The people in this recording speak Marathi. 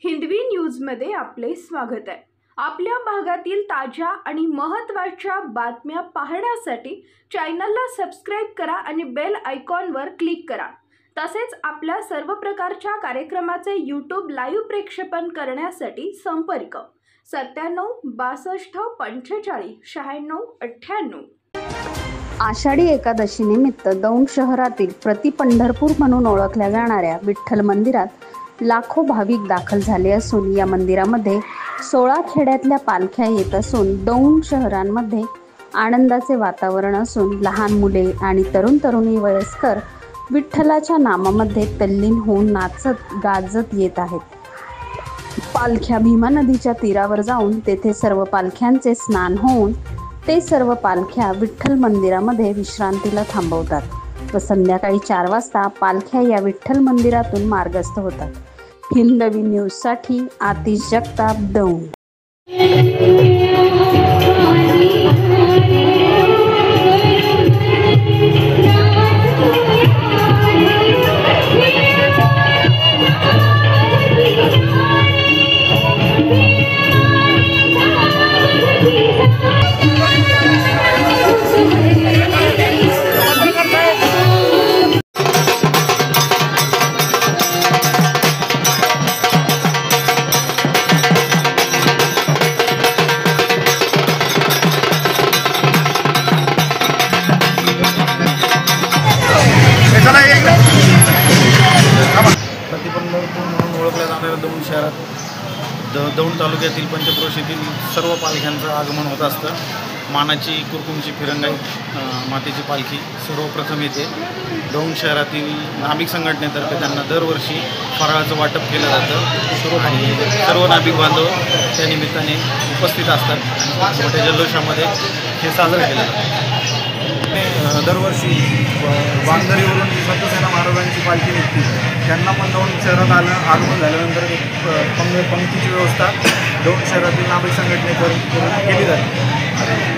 हिंदवी न्यूजमध्ये आपले स्वागत आहे। आपल्या भागातील ताज्या आणि महत्त्वाच्या बातम्या पाहण्यासाठी चॅनलला सबस्क्राइब करा आणि बेल आयकॉनवर क्लिक करा। तसेच आपल्या सर्व प्रकारच्या कार्यक्रमाचे YouTube लाईव्ह प्रक्षेपण करण्यासाठी संपर्क 97 62 45 96 98। आषाढी एकादशी निमित्त दौंड शहरातील प्रति पंढरपूर म्हणून ओळखल्या जाणाऱ्या विठ्ठल मंदिरात लाखो भाविक दाखल झाले असून या मंदिरामध्ये 16 खेड्यातल्या पालख्या येत असून दौंड शहरांमध्ये आनंदाचे वातावरण असून लहान मुले आणि तरुण तरुणी वयस्कर विठ्ठलाच्या नामामध्ये तल्लीन होऊन नाचत गाजत येत आहेत। पालख्या भीमा नदीच्या तीरावर जाऊन तेथे सर्व पालख्यांचे स्नान होऊन ते सर्व पालख्या विठ्ठल मंदिरामध्ये विश्रांतीला थांबवतात व संध्याकाळी 4 वाजता पालख्या या विठ्ठल मंदिरातून मार्गस्थ होतात। हिंदवी न्यूजसाठी आतिश जगताप, दौंड। प्रतिपंढरपूर म्हणून ओळखल्या जाणाऱ्या दौंड शहरात दौंड तालुक्यातील पंचक्रोशीतील सर्व पालख्यांचं आगमन होत असतं। मानाची कुरकुमची फिरंगाई मातेची पालखी सर्वप्रथम येते। दौंड शहरातील नाभिक संघटनेतर्फे त्यांना दरवर्षी फराळाचं वाटप केलं जातं आणि सर्व नाभिक बांधव त्या निमित्ताने उपस्थित असतात। मोठ्या जल्लोषामध्ये हे साजरं केलं जातं। दरवर्षी बांधरीवरून संतसेना महाराजांची पालखी निघते, त्यांना पण दौंड शहरात आगमन झाल्यानंतर एक पंक्तीची व्यवस्था दौंड शहरातील नाभिक संघटनेकडून केली जाते।